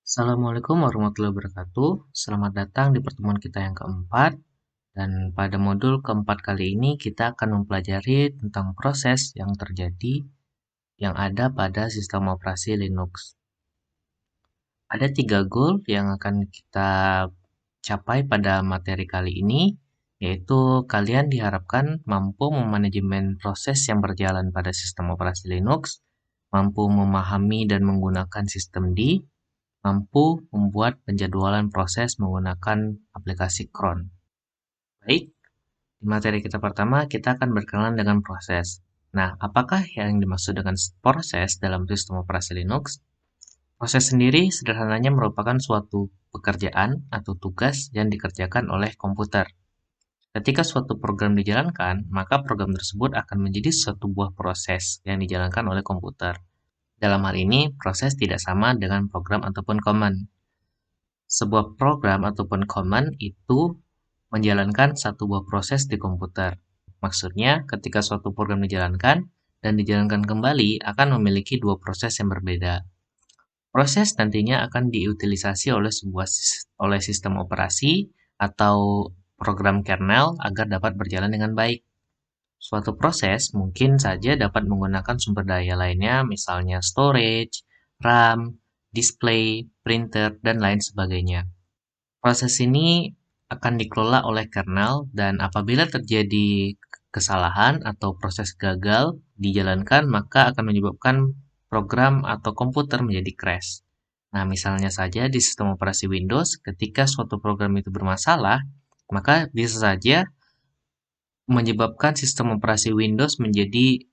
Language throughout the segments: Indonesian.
Assalamualaikum warahmatullahi wabarakatuh. Selamat datang di pertemuan kita yang keempat. Dan pada modul keempat kali ini kita akan mempelajari tentang proses yang terjadi yang ada pada sistem operasi Linux. Ada 3 goal yang akan kita capai pada materi kali ini, yaitu kalian diharapkan mampu memanajemen proses yang berjalan pada sistem operasi Linux, mampu memahami dan menggunakan sistem D, mampu membuat penjadwalan proses menggunakan aplikasi cron. Baik, di materi kita pertama kita akan berkenalan dengan proses. Nah, apakah yang dimaksud dengan proses dalam sistem operasi Linux? Proses sendiri sederhananya merupakan suatu pekerjaan atau tugas yang dikerjakan oleh komputer. Ketika suatu program dijalankan, maka program tersebut akan menjadi suatu buah proses yang dijalankan oleh komputer. Dalam hal ini, proses tidak sama dengan program ataupun command. Sebuah program ataupun command itu menjalankan satu buah proses di komputer. Maksudnya, ketika suatu program dijalankan dan dijalankan kembali akan memiliki dua proses yang berbeda. Proses nantinya akan diutilisasi oleh sistem operasi atau program kernel agar dapat berjalan dengan baik. Suatu proses mungkin saja dapat menggunakan sumber daya lainnya, misalnya storage, RAM, display, printer, dan lain sebagainya. Proses ini akan dikelola oleh kernel dan apabila terjadi kesalahan atau proses gagal dijalankan, maka akan menyebabkan program atau komputer menjadi crash. Nah, misalnya saja di sistem operasi Windows, ketika suatu program itu bermasalah, maka bisa saja menyebabkan sistem operasi Windows menjadi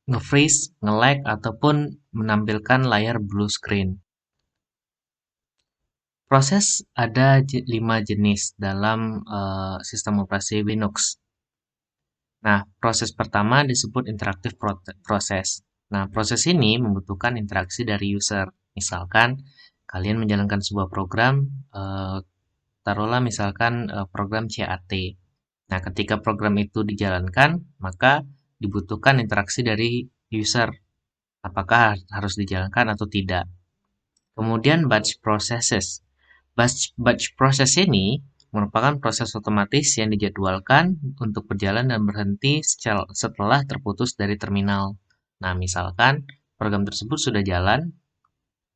nge-freeze, nge-lag, ataupun menampilkan layar blue screen. Proses ada 5 jenis dalam sistem operasi Linux. Nah, proses pertama disebut interactive proses. Nah, proses ini membutuhkan interaksi dari user. Misalkan, kalian menjalankan sebuah program, taruhlah misalkan program CAT. Nah, ketika program itu dijalankan, maka dibutuhkan interaksi dari user. Apakah harus dijalankan atau tidak. Kemudian batch processes. Batch process ini merupakan proses otomatis yang dijadwalkan untuk berjalan dan berhenti setelah terputus dari terminal. Nah, misalkan program tersebut sudah jalan,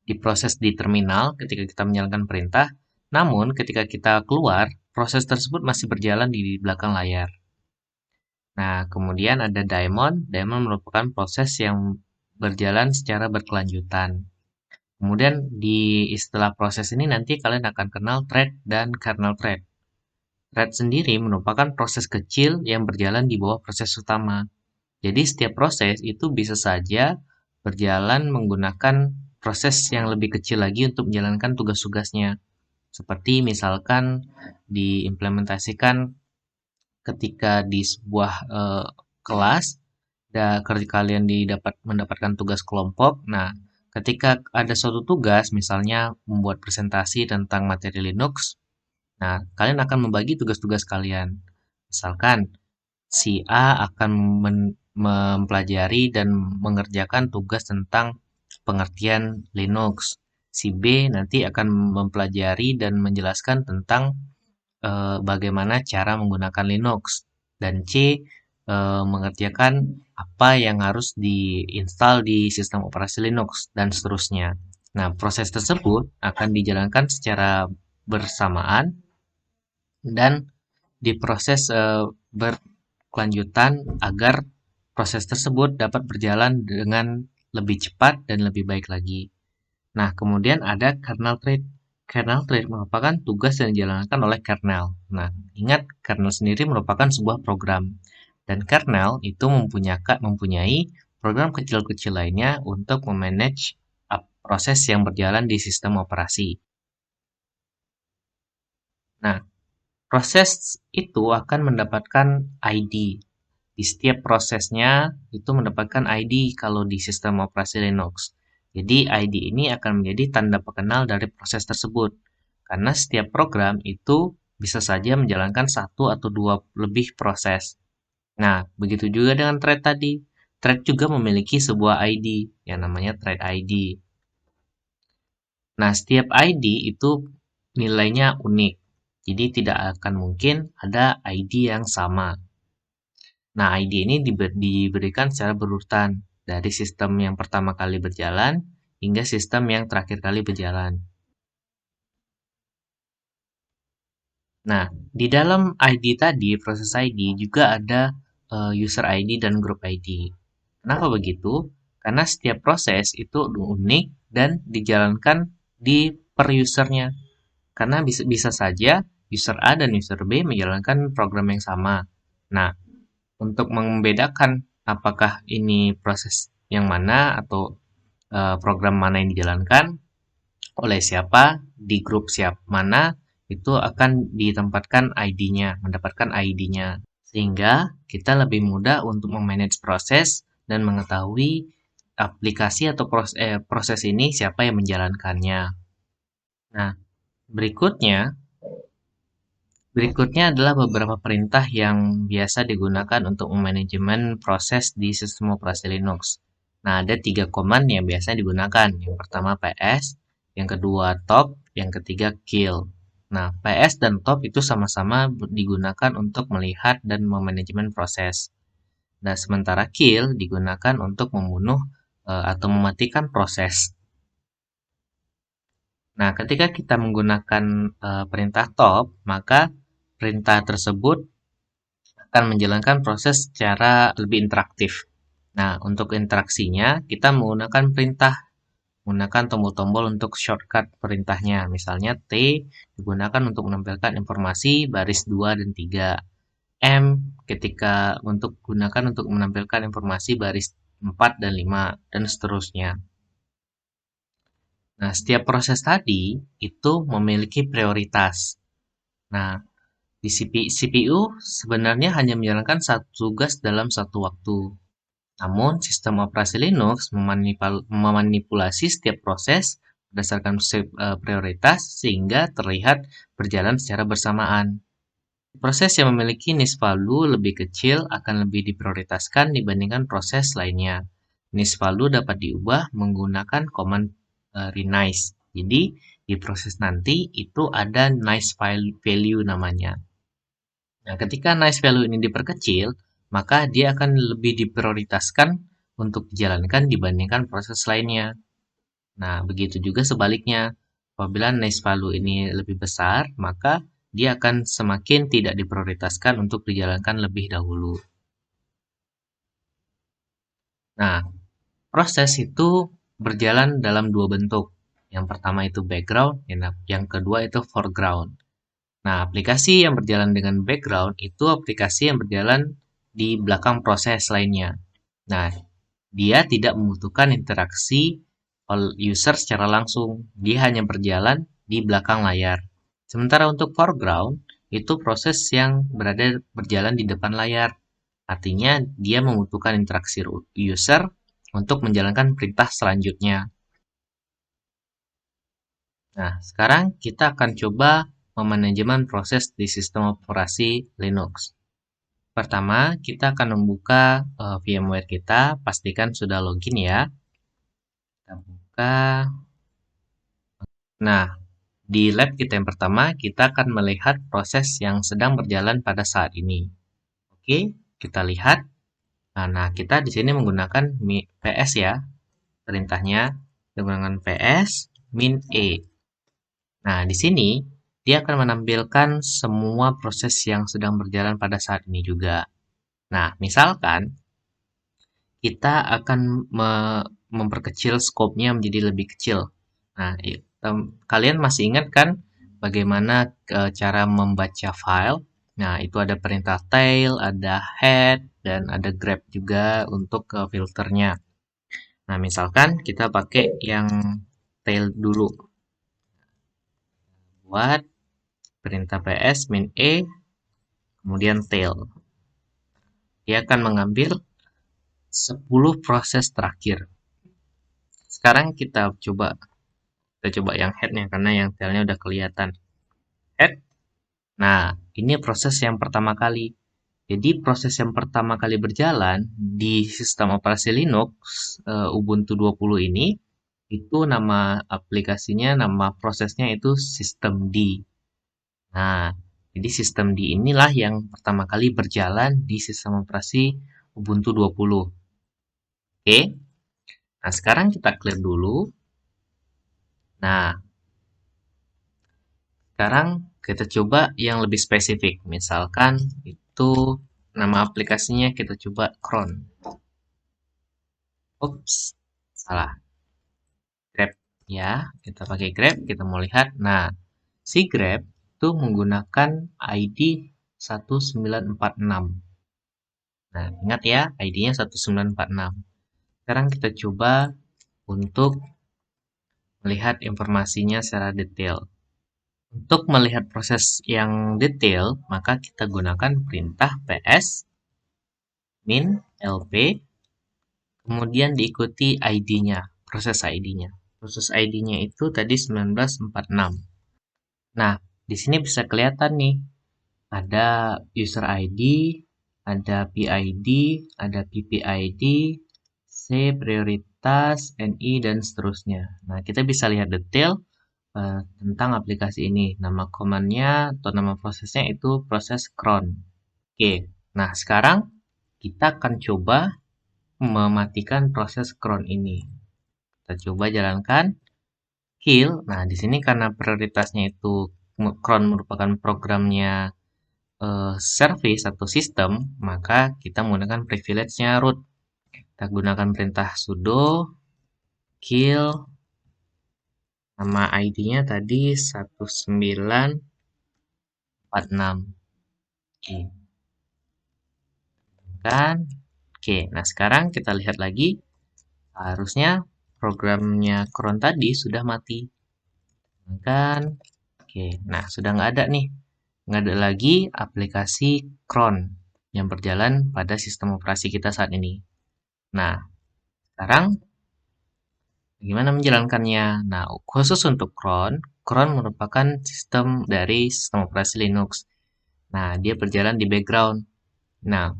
diproses di terminal ketika kita menjalankan perintah, namun ketika kita keluar, proses tersebut masih berjalan di belakang layar. Nah, kemudian ada daemon. Daemon merupakan proses yang berjalan secara berkelanjutan. Kemudian di istilah proses ini nanti kalian akan kenal thread dan kernel thread. Thread sendiri merupakan proses kecil yang berjalan di bawah proses utama. Jadi setiap proses itu bisa saja berjalan menggunakan proses yang lebih kecil lagi untuk menjalankan tugas-tugasnya. Seperti misalkan diimplementasikan ketika di sebuah kelas, kalian mendapatkan tugas kelompok. Nah, ketika ada suatu tugas, misalnya membuat presentasi tentang materi Linux, nah, kalian akan membagi tugas-tugas kalian. Misalkan, si A akan mempelajari dan mengerjakan tugas tentang pengertian Linux. Si B nanti akan mempelajari dan menjelaskan tentang bagaimana cara menggunakan Linux. Dan C mengerjakan apa yang harus diinstal di sistem operasi Linux dan seterusnya. Nah, proses tersebut akan dijalankan secara bersamaan dan diproses berkelanjutan agar proses tersebut dapat berjalan dengan lebih cepat dan lebih baik lagi. Nah, kemudian ada kernel thread. Kernel thread merupakan tugas yang dijalankan oleh kernel. Nah, ingat kernel sendiri merupakan sebuah program. Dan kernel itu mempunyai program kecil-kecil lainnya untuk memanage proses yang berjalan di sistem operasi. Nah, proses itu akan mendapatkan ID. Di setiap prosesnya itu mendapatkan ID kalau di sistem operasi Linux. Jadi ID ini akan menjadi tanda pengenal dari proses tersebut. Karena setiap program itu bisa saja menjalankan satu atau dua lebih proses. Nah, begitu juga dengan thread tadi. Thread juga memiliki sebuah ID yang namanya thread ID. Nah, setiap ID itu nilainya unik. Jadi tidak akan mungkin ada ID yang sama. Nah, ID ini diberikan secara berurutan dari sistem yang pertama kali berjalan hingga sistem yang terakhir kali berjalan. Nah, di dalam ID tadi, proses ID juga ada user ID dan group ID. Kenapa begitu? Karena setiap proses itu unik dan dijalankan di per usernya. Karena bisa saja user A dan user B menjalankan program yang sama. Nah, untuk membedakan apakah ini proses yang mana atau program mana yang dijalankan oleh siapa, di grup siapa mana, itu akan ditempatkan ID-nya, mendapatkan ID-nya. Sehingga kita lebih mudah untuk memanage proses dan mengetahui aplikasi atau proses ini siapa yang menjalankannya. Nah, berikutnya Berikutnya adalah beberapa perintah yang biasa digunakan untuk memanajemen proses di sistem operasi Linux. Nah, ada 3 command yang biasa digunakan. Yang pertama ps, yang kedua top, yang ketiga kill. Nah, ps dan top itu sama-sama digunakan untuk melihat dan memanajemen proses. Nah, sementara kill digunakan untuk membunuh atau mematikan proses. Nah, ketika kita menggunakan perintah top, maka perintah tersebut akan menjalankan proses secara lebih interaktif. Nah, untuk interaksinya, kita menggunakan tombol-tombol untuk shortcut perintahnya. Misalnya T digunakan untuk menampilkan informasi baris 2 dan 3. M gunakan untuk menampilkan informasi baris 4 dan 5, dan seterusnya. Nah, setiap proses tadi itu memiliki prioritas. Nah, di CPU sebenarnya hanya menjalankan satu tugas dalam satu waktu. Namun, sistem operasi Linux memanipulasi setiap proses berdasarkan prioritas sehingga terlihat berjalan secara bersamaan. Proses yang memiliki NIST value lebih kecil akan lebih diprioritaskan dibandingkan proses lainnya. NIST value dapat diubah menggunakan command renize. Jadi, di proses nanti itu ada nice value namanya. Nah, ketika nice value ini diperkecil, maka dia akan lebih diprioritaskan untuk dijalankan dibandingkan proses lainnya. Nah, begitu juga sebaliknya. Apabila nice value ini lebih besar, maka dia akan semakin tidak diprioritaskan untuk dijalankan lebih dahulu. Nah, proses itu berjalan dalam dua bentuk. Yang pertama itu background, yang kedua itu foreground. Nah, aplikasi yang berjalan dengan background itu aplikasi yang berjalan di belakang proses lainnya. Nah, dia tidak membutuhkan interaksi user secara langsung. Dia hanya berjalan di belakang layar. Sementara untuk foreground, itu proses yang berjalan di depan layar. Artinya, dia membutuhkan interaksi user untuk menjalankan perintah selanjutnya. Nah, sekarang kita akan coba memanajemen proses di sistem operasi Linux. Pertama, kita akan membuka VMware kita, pastikan sudah login ya. Kita buka. Nah, di lab kita yang pertama, kita akan melihat proses yang sedang berjalan pada saat ini. Oke, kita lihat. Nah, kita di sini menggunakan ps ya, perintahnya dengan ps min e. Nah, di sini dia akan menampilkan semua proses yang sedang berjalan pada saat ini juga. Nah, misalkan kita akan memperkecil scope-nya menjadi lebih kecil. Nah, kalian masih ingat kan bagaimana cara membaca file? Nah, itu ada perintah tail, ada head, dan ada grep juga untuk filternya. Nah, misalkan kita pakai yang tail dulu. Buat perintah ps min e, kemudian tail. Dia akan mengambil 10 proses terakhir. Sekarang kita coba yang headnya karena yang tailnya udah kelihatan. Head. Nah, ini proses yang pertama kali. Jadi proses yang pertama kali berjalan di sistem operasi Linux Ubuntu 20 ini itu nama aplikasinya, nama prosesnya itu systemd. Nah, jadi systemd inilah yang pertama kali berjalan di sistem operasi Ubuntu 20. Oke, nah sekarang kita clear dulu. Nah, sekarang kita coba yang lebih spesifik. Misalkan itu nama aplikasinya kita coba cron. Ups, salah. Grab ya, kita pakai Grab, kita mau lihat. Nah, si Grab itu menggunakan ID 1946. Nah, ingat ya, ID-nya 1946. Sekarang kita coba untuk melihat informasinya secara detail. Untuk melihat proses yang detail, maka kita gunakan perintah ps min lp, kemudian diikuti ID-nya, proses ID-nya. Proses ID-nya itu tadi 1946. Nah, di sini bisa kelihatan nih, ada user ID, ada PID, ada PPID, C prioritas, NI, dan seterusnya. Nah, kita bisa lihat detail tentang aplikasi ini. Nama command-nya atau nama prosesnya itu proses cron. Oke, nah sekarang kita akan coba mematikan proses cron ini. Kita coba jalankan kill. Nah, di sini karena prioritasnya itu cron merupakan programnya service atau sistem, maka kita menggunakan privilege-nya root. Kita gunakan perintah sudo kill, nama ID-nya tadi 1946. Oke. Kan? Oke, nah sekarang kita lihat lagi. Harusnya programnya cron tadi sudah mati. Kan? Oke, nah sudah nggak ada nih. Nggak ada lagi aplikasi cron yang berjalan pada sistem operasi kita saat ini. Nah, sekarang bagaimana menjalankannya? Nah, khusus untuk cron merupakan sistem dari sistem operasi Linux. Nah, dia berjalan di background. Nah,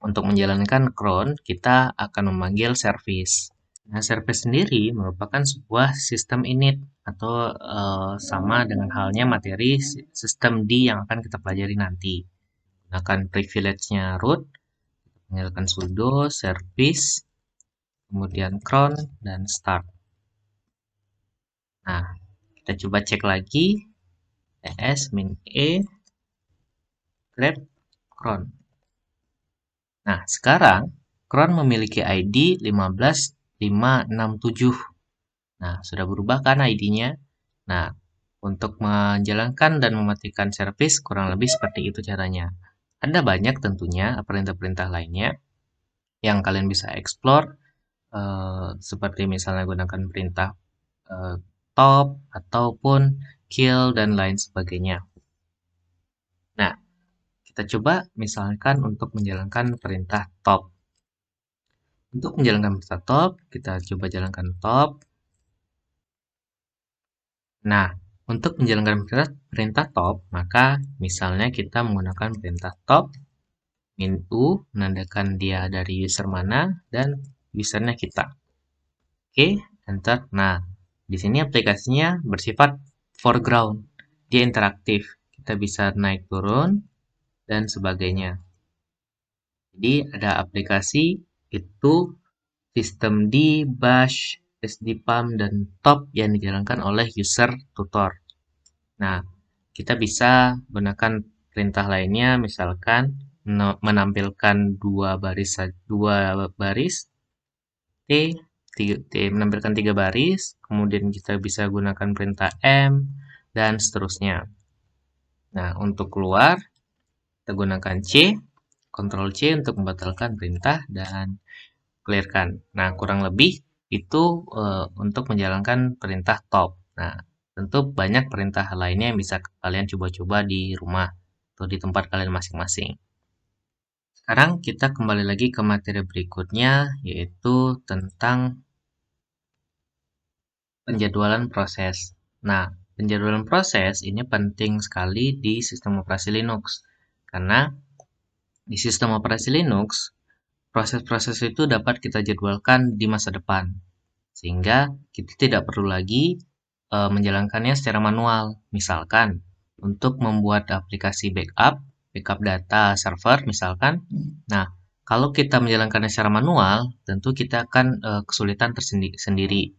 untuk menjalankan cron, kita akan memanggil service. Nah, service sendiri merupakan sebuah sistem init atau sama dengan halnya materi sistem D yang akan kita pelajari nanti. Gunakan privilege-nya root, panggilkan sudo service, kemudian cron, dan start. Nah, kita coba cek lagi ps min e grep cron. Nah, sekarang cron memiliki ID 15567. Nah, sudah berubah kan ID-nya? Nah, untuk menjalankan dan mematikan service kurang lebih seperti itu caranya. Ada banyak tentunya perintah-perintah lainnya yang kalian bisa explore, seperti misalnya gunakan perintah top ataupun kill dan lain sebagainya. Nah, kita coba misalkan untuk menjalankan perintah top. Untuk menjalankan perintah top, kita coba jalankan top. Nah, untuk menjalankan perintah top, maka misalnya kita menggunakan perintah top min u, menandakan dia dari user mana, dan usernya kita. Oke, enter. Nah, di sini aplikasinya bersifat foreground. Dia interaktif. Kita bisa naik turun, dan sebagainya. Jadi, ada aplikasi itu sistem di bash, sdpam, dan top yang dijalankan oleh user tutor. Nah, kita bisa gunakan perintah lainnya, misalkan menampilkan dua baris t, menampilkan 3 baris, kemudian kita bisa gunakan perintah m, dan seterusnya. Nah, untuk keluar, kita gunakan c, Ctrl C untuk membatalkan perintah, dan clearkan. Nah, kurang lebih itu untuk menjalankan perintah top. Nah, tentu banyak perintah lainnya yang bisa kalian coba-coba di rumah atau di tempat kalian masing-masing. Sekarang kita kembali lagi ke materi berikutnya, yaitu tentang penjadwalan proses. Nah, penjadwalan proses ini penting sekali di sistem operasi Linux, karena di sistem operasi Linux, proses-proses itu dapat kita jadwalkan di masa depan. sehingga kita tidak perlu lagi menjalankannya secara manual. Misalkan untuk membuat aplikasi backup data server misalkan. Nah, kalau kita menjalankannya secara manual, tentu kita akan kesulitan tersendiri.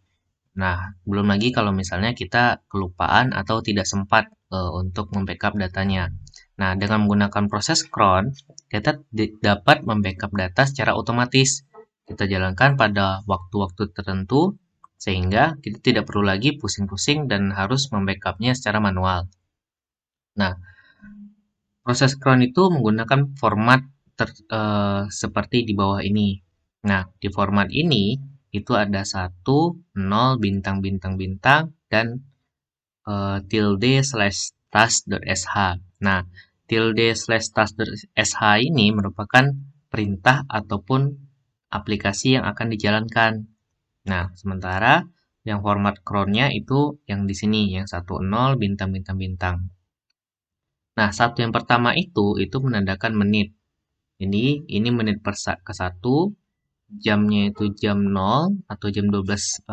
Nah, belum lagi kalau misalnya kita kelupaan atau tidak sempat untuk membackup datanya. Nah, dengan menggunakan proses cron, kita dapat membackup data secara otomatis. Kita jalankan pada waktu-waktu tertentu, sehingga kita tidak perlu lagi pusing-pusing dan harus membackupnya secara manual. Nah, proses cron itu menggunakan format seperti di bawah ini. Nah, di format ini itu ada 1, 0, bintang, bintang, bintang, dan tilde slash task.sh. Nah, tilde slash task.sh ini merupakan perintah ataupun aplikasi yang akan dijalankan. Nah, sementara yang format cronnya itu yang di sini, yang 1, 0, bintang, bintang, bintang. Nah, satu yang pertama itu menandakan menit. Jadi, ini menit ke 1, jamnya itu jam 0 atau jam 12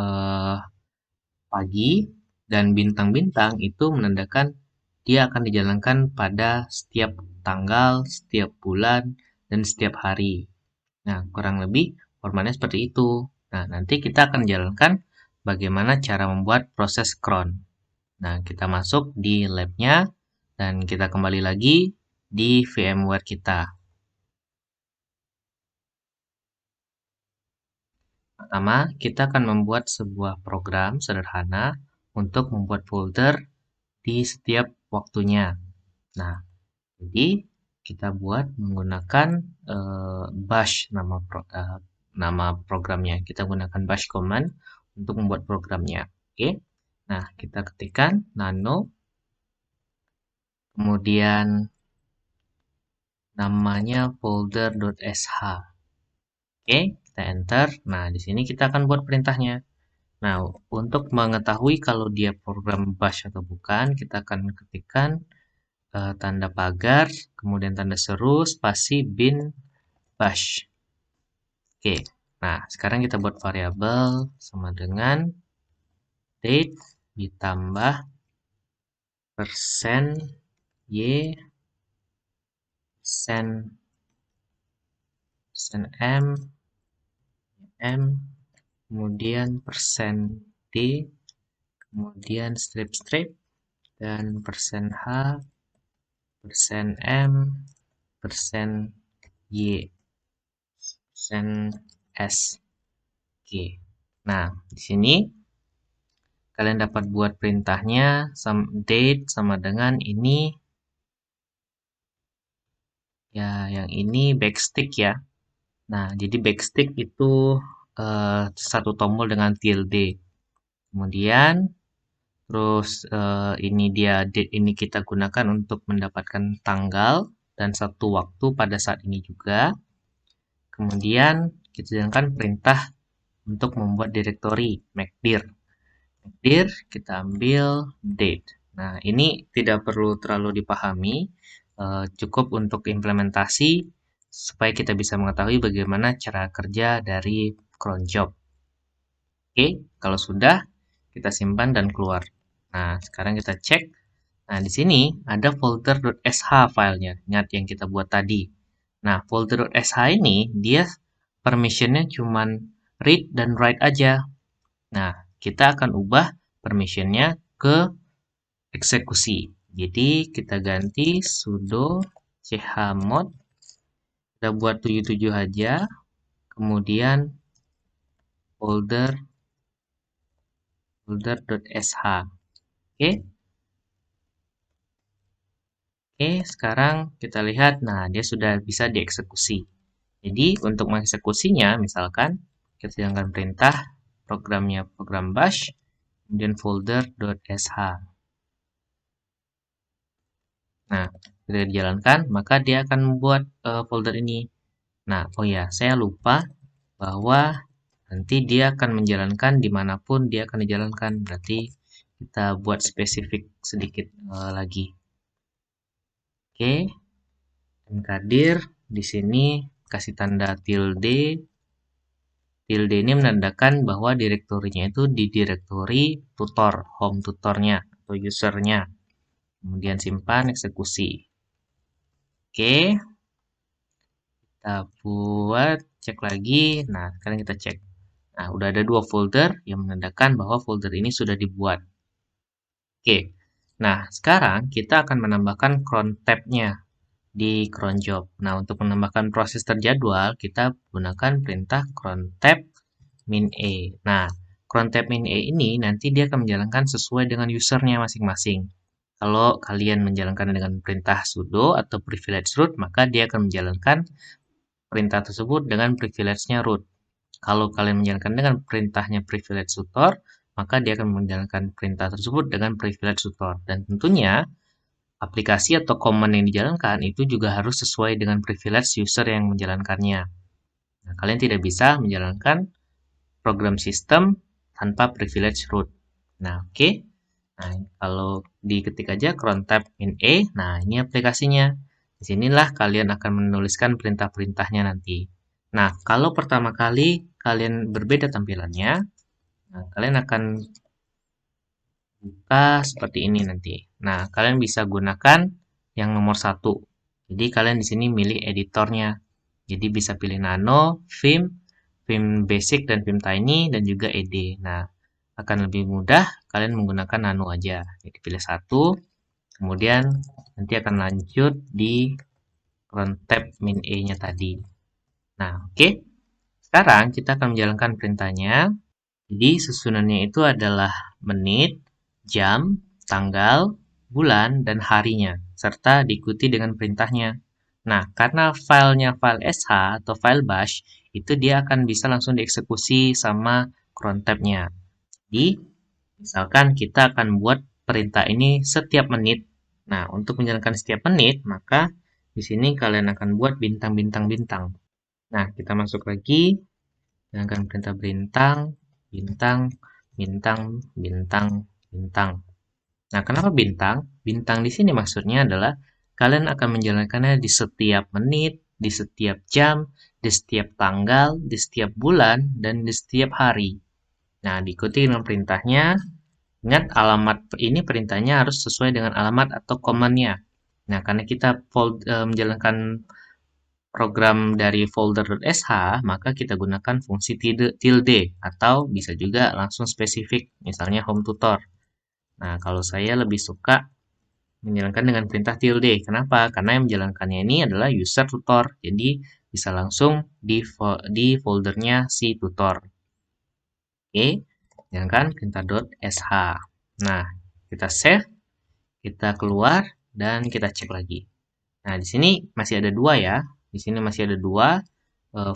pagi, dan bintang-bintang itu menandakan dia akan dijalankan pada setiap tanggal, setiap bulan, dan setiap hari. Nah, kurang lebih formatnya seperti itu. Nah, nanti kita akan jalankan bagaimana cara membuat proses cron. Nah, kita masuk di lab-nya, dan kita kembali lagi di VMware kita. Pertama, kita akan membuat sebuah program sederhana untuk membuat folder di setiap waktunya. Nah, jadi kita buat menggunakan bash nama programnya. Kita gunakan bash command untuk membuat programnya. Oke. Nah, kita ketikkan nano, kemudian namanya folder.sh. Oke, kita enter. Nah, di sini kita akan buat perintahnya. Nah, untuk mengetahui kalau dia program bash atau bukan, kita akan ketikkan tanda pagar, kemudian tanda seru, spasi bin bash. Oke, nah sekarang kita buat variabel sama dengan date ditambah persen y persen m, kemudian persen d, kemudian strip dan persen h, persen m, persen y, persen s. Oke. Nah, di sini kalian dapat buat perintahnya date sama dengan ini ya, yang ini backstick ya. Nah, jadi backstick itu satu tombol dengan tilde. Kemudian terus ini dia date, ini kita gunakan untuk mendapatkan tanggal dan satu waktu pada saat ini juga. Kemudian kita jalankan perintah untuk membuat direktori makdir. Makdir kita ambil date. Nah, ini tidak perlu terlalu dipahami, cukup untuk implementasi supaya kita bisa mengetahui bagaimana cara kerja dari cron job. Oke, kalau sudah kita simpan dan keluar. Nah, sekarang kita cek. Nah, di sini ada folder.sh filenya, ingat yang kita buat tadi. Nah, folder.sh ini dia permissionnya cuman read dan write aja. Nah, kita akan ubah permissionnya ke eksekusi. Jadi kita ganti sudo chmod, kita buat 77 aja, kemudian folder.sh. Oke. Oke, sekarang kita lihat, nah dia sudah bisa dieksekusi. Jadi untuk mengeksekusinya, misalkan kita jalankan perintah programnya program bash, kemudian folder.sh. Nah, ketika dijalankan, maka dia akan membuat folder ini. Nah, oh ya, saya lupa bahwa nanti dia akan menjalankan dimanapun dia akan dijalankan. Berarti kita buat spesifik sedikit lagi. Oke, mkdir di sini kasih tanda tilde, tilde ini menandakan bahwa direktorinya itu di direktori tutor, home tutornya atau usernya. Kemudian simpan, eksekusi. Oke, kita buat, cek lagi. Nah, sekarang kita cek. Nah, udah ada 2 folder yang menandakan bahwa folder ini sudah dibuat. Oke, nah sekarang kita akan menambahkan cron tab-nya di cron job. Nah, untuk menambahkan proses terjadwal, kita gunakan perintah cron tab min e. Nah, cron tab min e ini nanti dia akan menjalankan sesuai dengan usernya masing-masing. Kalau kalian menjalankan dengan perintah sudo atau privilege root, maka dia akan menjalankan perintah tersebut dengan privilege-nya root. Kalau kalian menjalankan dengan perintahnya privilege tutor, maka dia akan menjalankan perintah tersebut dengan privilege tutor. Dan tentunya, aplikasi atau command yang dijalankan itu juga harus sesuai dengan privilege user yang menjalankannya. Nah, kalian tidak bisa menjalankan program sistem tanpa privilege root. Nah, oke. Nah, kalau diketik aja cron tab min e, nah ini aplikasinya. Disinilah kalian akan menuliskan perintah-perintahnya nanti. Nah, kalau pertama kali kalian berbeda tampilannya, nah, kalian akan buka seperti ini nanti. Nah, kalian bisa gunakan yang nomor 1. Jadi, kalian di sini milih editornya. Jadi, bisa pilih Nano, Vim, Vim Basic dan Vim Tiny, dan juga ED. Nah, akan lebih mudah kalian menggunakan Nano aja. Jadi, pilih 1, kemudian nanti akan lanjut di cron tab min E-nya tadi. Nah, oke. Sekarang kita akan menjalankan perintahnya. Jadi susunannya itu adalah menit, jam, tanggal, bulan, dan harinya, serta diikuti dengan perintahnya. Nah, karena filenya file sh atau file bash, itu dia akan bisa langsung dieksekusi sama cron tab-nya. Jadi, misalkan kita akan buat perintah ini setiap menit. Nah, untuk menjalankan setiap menit, maka di sini kalian akan buat bintang-bintang-bintang. Nah, kita masuk lagi, jalankan perintah bintang, bintang, bintang, bintang, bintang. Nah, kenapa bintang? Bintang di sini maksudnya adalah kalian akan menjalankannya di setiap menit, di setiap jam, di setiap tanggal, di setiap bulan, dan di setiap hari. Nah, diikuti dengan perintahnya. Ingat, alamat ini perintahnya harus sesuai dengan alamat atau command-nya. Nah, karena kita menjalankan program dari folder.sh, maka kita gunakan fungsi tilde atau bisa juga langsung spesifik, misalnya home tutor. Nah, kalau saya lebih suka menjalankan dengan perintah tilde. Kenapa? Karena yang menjalankannya ini adalah user tutor. Jadi, bisa langsung di foldernya si tutor. Oke, jalankan perintah.sh. Nah, kita save, kita keluar, dan kita cek lagi. Nah, di sini masih ada 2 ya. Di sini masih ada 2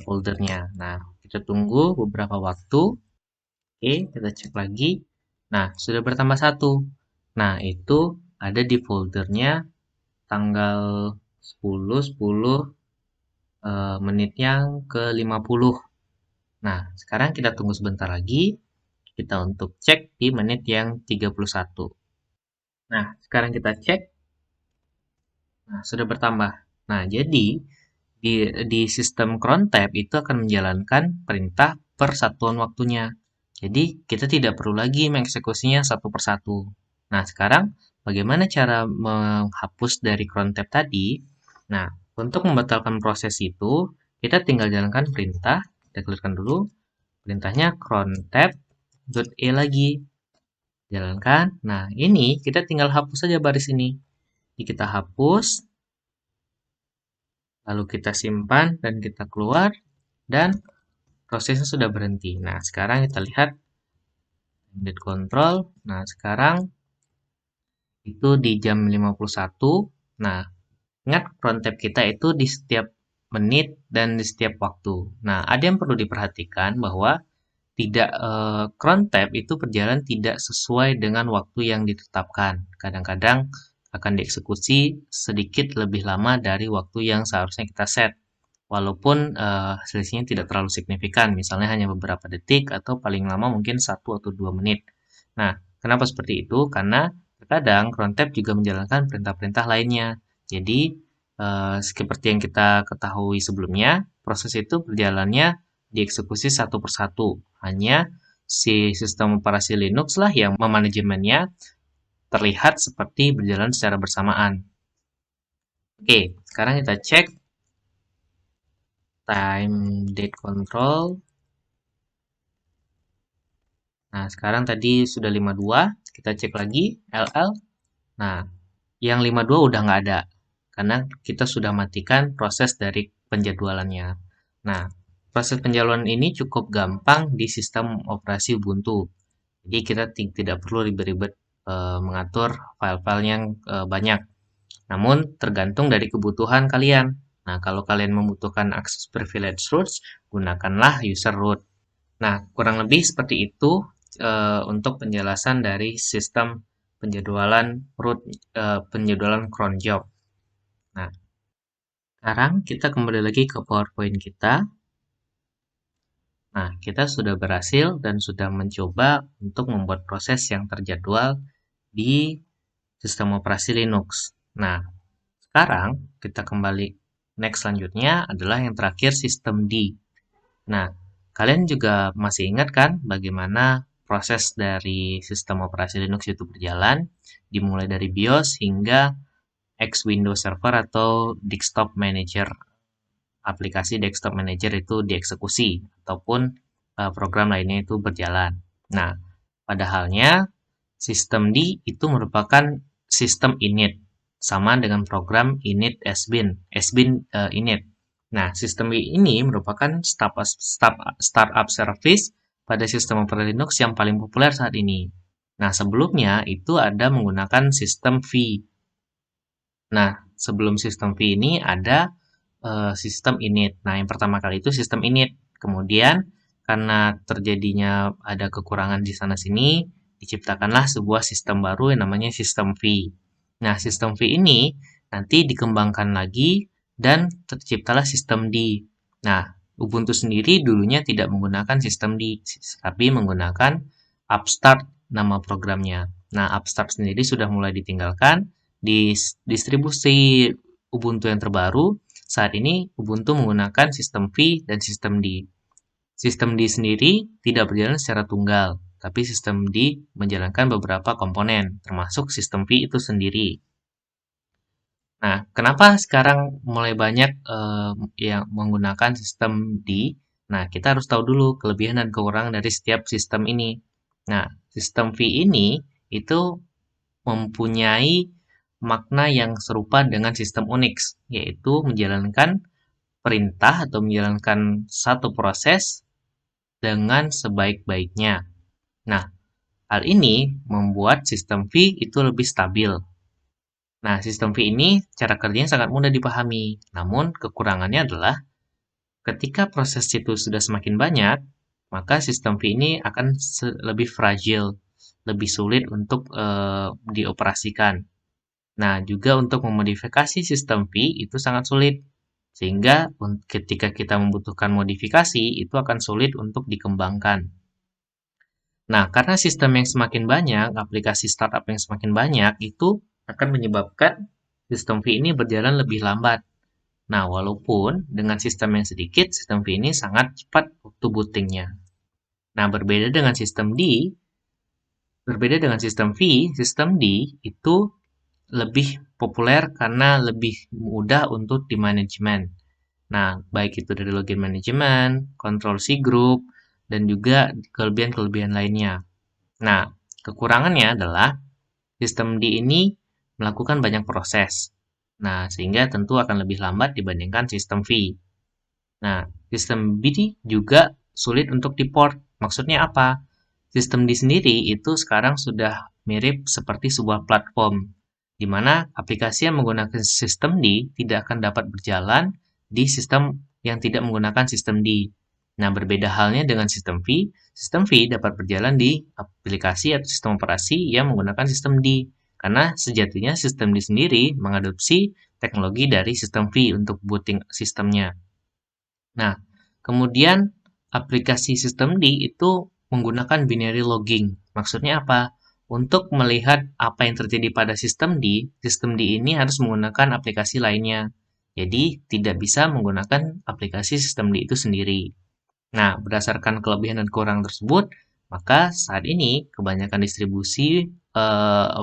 foldernya. Nah, kita tunggu beberapa waktu. Oke, kita cek lagi. Nah, sudah bertambah 1. Nah, itu ada di foldernya tanggal 10 menit yang ke-50. Nah, sekarang kita tunggu sebentar lagi. Kita untuk cek di menit yang 31. Nah, sekarang kita cek. Nah, sudah bertambah. Nah, jadi di sistem cron tab itu akan menjalankan perintah per satuan waktunya. Jadi, kita tidak perlu lagi mengeksekusinya satu persatu. Nah, sekarang bagaimana cara menghapus dari cron tab tadi? Nah, untuk membatalkan proses itu, kita tinggal jalankan perintah. Kita clearkan dulu. Perintahnya cron tab.e lagi. Jalankan. Nah, ini kita tinggal hapus saja baris ini. Jadi, kita hapus. Lalu kita simpan dan kita keluar. Dan prosesnya sudah berhenti. Nah, sekarang kita lihat edit control. Nah, sekarang itu di jam 51. Nah, ingat cron tab kita itu di setiap menit dan di setiap waktu. Nah, ada yang perlu diperhatikan bahwa tidak cron tab itu berjalan tidak sesuai dengan waktu yang ditetapkan. Kadang-kadang akan dieksekusi sedikit lebih lama dari waktu yang seharusnya kita set. Walaupun selisihnya tidak terlalu signifikan, misalnya hanya beberapa detik atau paling lama mungkin 1 atau 2 menit. Nah, kenapa seperti itu? Karena terkadang cron tab juga menjalankan perintah-perintah lainnya. Jadi, seperti yang kita ketahui sebelumnya, proses itu berjalannya dieksekusi satu persatu. Hanya si sistem operasi Linux lah yang memanajemennya terlihat seperti berjalan secara bersamaan. Oke, sekarang kita cek time date control. Nah, sekarang tadi sudah 52, kita cek lagi LL. Nah, yang 52 udah nggak ada, karena kita sudah matikan proses dari penjadwalannya. Nah, proses penjadwalan ini cukup gampang di sistem operasi Ubuntu. Jadi kita tidak perlu ribet-ribet mengatur file-file yang banyak. Namun tergantung dari kebutuhan kalian. Nah, kalau kalian membutuhkan akses privilege root, gunakanlah user root. Nah, kurang lebih seperti itu untuk penjelasan dari sistem penjadwalan root, penjadwalan cron job. Nah, sekarang kita kembali lagi ke PowerPoint kita. Nah, kita sudah berhasil dan sudah mencoba untuk membuat proses yang terjadwal di sistem operasi Linux. Nah, sekarang kita kembali next selanjutnya adalah yang terakhir sistem D. Nah, kalian juga masih ingat kan bagaimana proses dari sistem operasi Linux itu berjalan, dimulai dari BIOS hingga X Windows Server atau Desktop Manager. Aplikasi Desktop Manager itu dieksekusi ataupun program lainnya itu berjalan. Nah, padahalnya sistem D itu merupakan sistem init sama dengan program init sbin init. Nah, sistem D ini merupakan startup service pada sistem operasi Linux yang paling populer saat ini. Nah, sebelumnya itu ada menggunakan sistem V. Nah, sebelum sistem V ini ada sistem init. Nah, yang pertama kali itu sistem init. Kemudian, karena terjadinya ada kekurangan di sana-sini, diciptakanlah sebuah sistem baru yang namanya sistem V. Nah, sistem V ini nanti dikembangkan lagi dan terciptalah sistem D. Nah, Ubuntu sendiri dulunya tidak menggunakan sistem D, tapi menggunakan Upstart nama programnya. Nah, Upstart sendiri sudah mulai ditinggalkan di distribusi Ubuntu yang terbaru. Saat ini Ubuntu menggunakan sistem V dan sistem D. Sistem D sendiri tidak berjalan secara tunggal, tapi sistem D menjalankan beberapa komponen, termasuk sistem V itu sendiri. Nah, kenapa sekarang mulai banyak yang menggunakan sistem D? Nah, kita harus tahu dulu kelebihan dan kekurangan dari setiap sistem ini. Nah, sistem V ini itu mempunyai makna yang serupa dengan sistem Unix, yaitu menjalankan perintah atau menjalankan satu proses dengan sebaik-baiknya. Nah, hal ini membuat sistem V itu lebih stabil. Nah, sistem V ini cara kerjanya sangat mudah dipahami. Namun, kekurangannya adalah ketika proses itu sudah semakin banyak, maka sistem V ini akan lebih fragile, lebih sulit untuk dioperasikan. Nah, juga untuk memodifikasi sistem V itu sangat sulit. Sehingga ketika kita membutuhkan modifikasi, itu akan sulit untuk dikembangkan. Nah, karena sistem yang semakin banyak, aplikasi startup yang semakin banyak, itu akan menyebabkan sistem V ini berjalan lebih lambat. Nah, walaupun dengan sistem yang sedikit, sistem V ini sangat cepat waktu bootingnya. Nah, berbeda dengan sistem V, sistem D itu lebih populer karena lebih mudah untuk dimanajemen. Nah, baik itu dari login manajemen, kontrol C group, dan juga kelebihan-kelebihan lainnya. Nah, kekurangannya adalah sistem D ini melakukan banyak proses. Nah, sehingga tentu akan lebih lambat dibandingkan sistem V. Nah, sistem B juga sulit untuk diport. Maksudnya apa? Sistem D sendiri itu sekarang sudah mirip seperti sebuah platform, di mana aplikasi yang menggunakan sistem D tidak akan dapat berjalan di sistem yang tidak menggunakan sistem D. Nah, berbeda halnya dengan sistem V dapat berjalan di aplikasi atau sistem operasi yang menggunakan sistem D. Karena sejatinya sistem D sendiri mengadopsi teknologi dari sistem V untuk booting sistemnya. Nah, kemudian aplikasi sistem D itu menggunakan binary logging. Maksudnya apa? Untuk melihat apa yang terjadi pada sistem D ini harus menggunakan aplikasi lainnya. Jadi, tidak bisa menggunakan aplikasi sistem D itu sendiri. Nah, berdasarkan kelebihan dan kekurangan tersebut, maka saat ini kebanyakan distribusi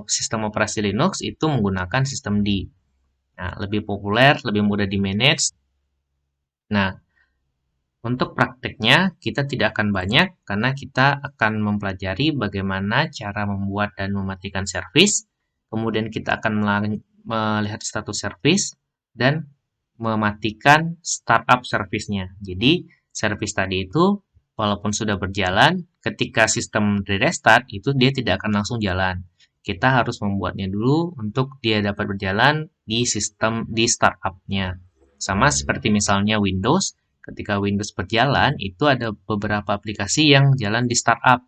sistem operasi Linux itu menggunakan sistem D. Nah, lebih populer, lebih mudah di-manage. Nah, untuk prakteknya kita tidak akan banyak karena kita akan mempelajari bagaimana cara membuat dan mematikan servis. Kemudian kita akan melihat status servis dan mematikan startup servisnya. Jadi, servis tadi itu walaupun sudah berjalan, ketika sistem di-restart itu dia tidak akan langsung jalan. Kita harus membuatnya dulu untuk dia dapat berjalan di sistem di startup-nya. Sama seperti misalnya Windows, ketika Windows berjalan, itu ada beberapa aplikasi yang jalan di startup.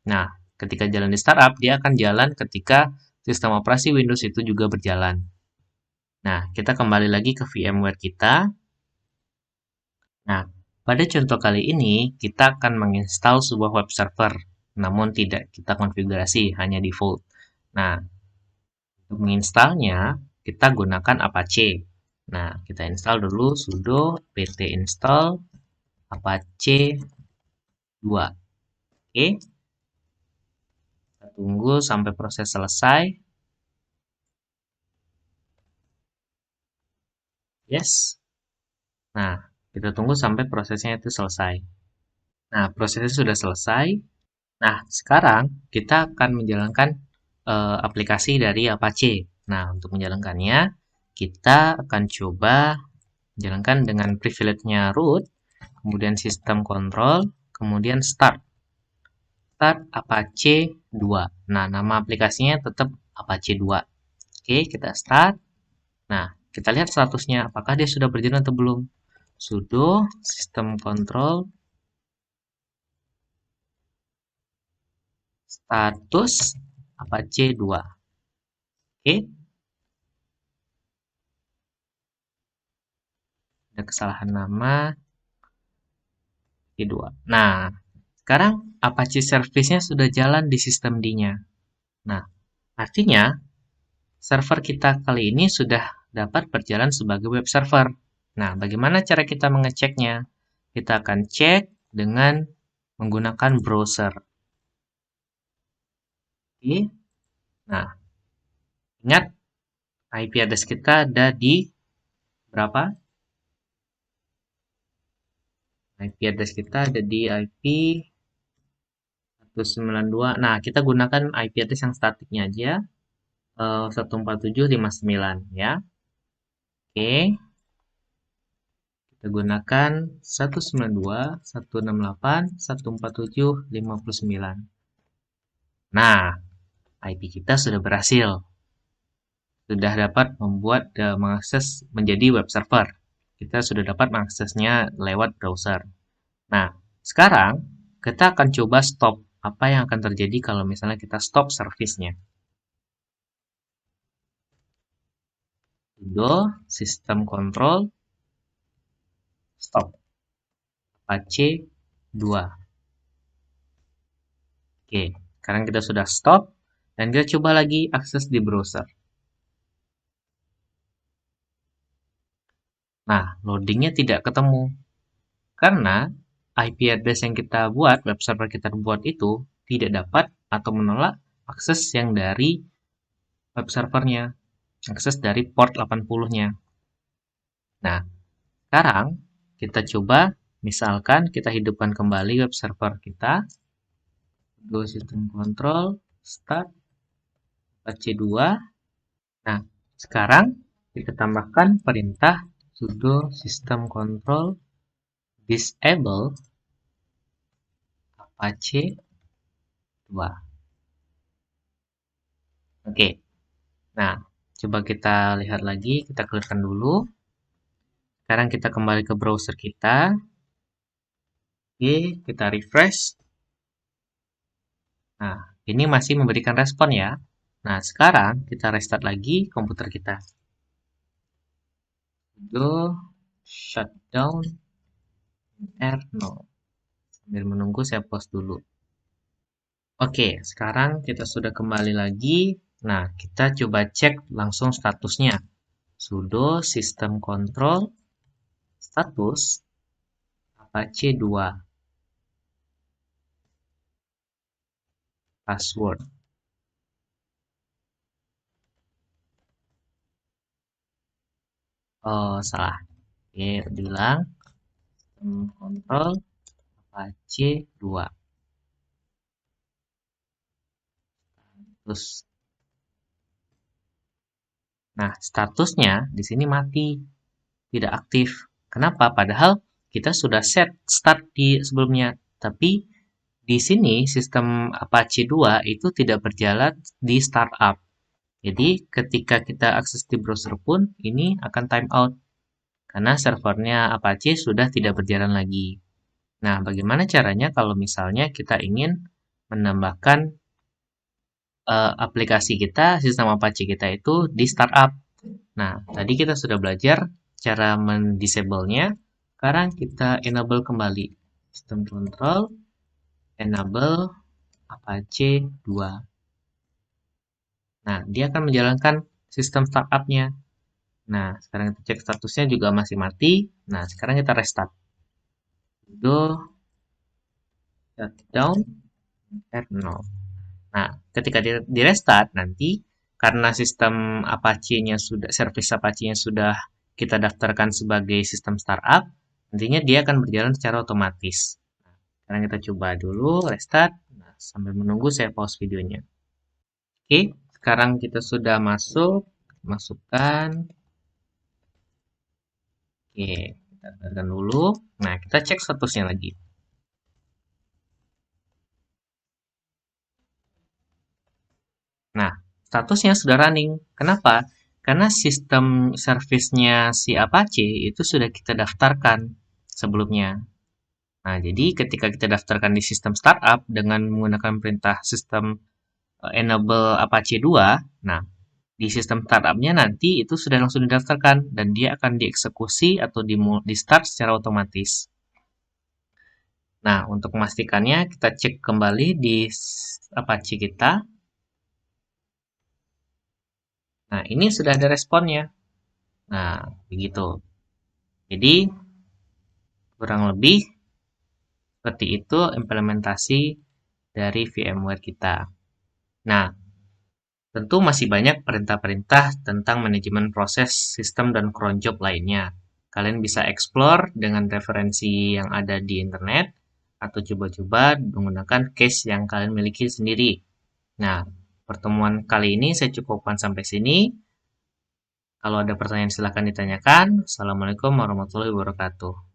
Nah, ketika jalan di startup, dia akan jalan ketika sistem operasi Windows itu juga berjalan. Nah, kita kembali lagi ke VMware kita. Nah, pada contoh kali ini, kita akan menginstal sebuah web server, namun tidak kita konfigurasi, hanya default. Nah, untuk menginstalnya, kita gunakan Apache. Nah, kita install dulu sudo pt install Apache 2. Oke, kita tunggu sampai proses selesai. Yes. Nah, kita tunggu sampai prosesnya itu selesai. Nah, prosesnya sudah selesai. Nah, sekarang kita akan menjalankan aplikasi dari Apache. Nah, untuk menjalankannya, kita akan coba jalankan dengan privilege-nya root, kemudian sistem control, kemudian start. Start Apache 2. Nah, nama aplikasinya tetap Apache 2. Oke, kita start. Nah, kita lihat statusnya, apakah dia sudah berjalan atau belum. Sudo sistem control status Apache 2. Oke, ada kesalahan nama kedua. Nah, sekarang Apache service-nya sudah jalan di sistem D-nya. Nah, artinya server kita kali ini sudah dapat berjalan sebagai web server. Nah, bagaimana cara kita mengeceknya? Kita akan cek dengan menggunakan browser. Oke. Nah, ingat IP address kita ada di berapa? IP address kita ada di IP 192. Nah, kita gunakan IP address yang statiknya aja. 147.59 ya. Oke. Kita gunakan 192.168.147.59. Nah, IP kita sudah berhasil. Sudah dapat membuat mengakses menjadi web server. Kita sudah dapat mengaksesnya lewat browser. Nah, sekarang kita akan coba stop. Apa yang akan terjadi kalau misalnya kita stop service-nya? Sudo sistem control stop Apache 2. Oke, sekarang kita sudah stop dan kita coba lagi akses di browser. Nah, loadingnya tidak ketemu karena IP address yang kita buat, web server kita buat itu tidak dapat atau menolak akses yang dari web servernya, akses dari port 80-nya. Nah, sekarang kita coba, misalkan kita hidupkan kembali web server kita, go system control, start, Apache 2. Nah, sekarang kita tambahkan perintah sudo system control disable Apache 2. Oke. Nah, coba kita lihat lagi, kita clearkan dulu. Sekarang kita kembali ke browser kita. Oke, kita refresh. Nah, ini masih memberikan respon ya. Nah, sekarang kita restart lagi komputer kita. Sudo shutdown R0. Sambil menunggu saya pause dulu. Oke, sekarang kita sudah kembali lagi. Nah, kita coba cek langsung statusnya. Sudo system control status Apache 2. password. Oh, salah. Oke, diulang. Kontrol Apache 2. Terus, nah, statusnya di sini mati, tidak aktif. Kenapa? Padahal kita sudah set start di sebelumnya. Tapi di sini sistem Apache 2 itu tidak berjalan di startup. Jadi ketika kita akses di browser pun ini akan timeout karena servernya Apache sudah tidak berjalan lagi. Nah, bagaimana caranya kalau misalnya kita ingin menambahkan aplikasi kita, sistem Apache kita itu di startup? Nah, tadi kita sudah belajar cara mendisable-nya. Sekarang kita enable kembali. Sistem control, enable Apache 2. Nah, dia akan menjalankan sistem startup-nya. Nah, sekarang kita cek statusnya juga masih mati. Nah, sekarang kita restart. Go shutdown at 0. Nah, ketika di restart nanti karena sistem Apache-nya sudah service Apache-nya sudah kita daftarkan sebagai sistem startup, nantinya dia akan berjalan secara otomatis. Nah, sekarang kita coba dulu restart. Nah, sambil menunggu saya pause videonya. Oke, sekarang kita sudah masukkan. Oke, kita tekan dulu. Nah, kita cek statusnya lagi. Nah, statusnya sudah running. Kenapa? Karena sistem service-nya si Apache itu sudah kita daftarkan sebelumnya. Nah, jadi ketika kita daftarkan di sistem startup dengan menggunakan perintah sistem enable Apache 2, nah, di sistem startup-nya nanti itu sudah langsung didaftarkan dan dia akan dieksekusi atau di start secara otomatis. Nah, untuk memastikannya kita cek kembali di Apache kita. Nah, ini sudah ada responnya. Nah, begitu. Jadi, kurang lebih seperti itu implementasi dari VMware kita. Nah, tentu masih banyak perintah-perintah tentang manajemen proses, sistem, dan cron job lainnya. Kalian bisa explore dengan referensi yang ada di internet, atau coba-coba menggunakan case yang kalian miliki sendiri. Nah, pertemuan kali ini saya cukupkan sampai sini. Kalau ada pertanyaan silahkan ditanyakan. Assalamualaikum warahmatullahi wabarakatuh.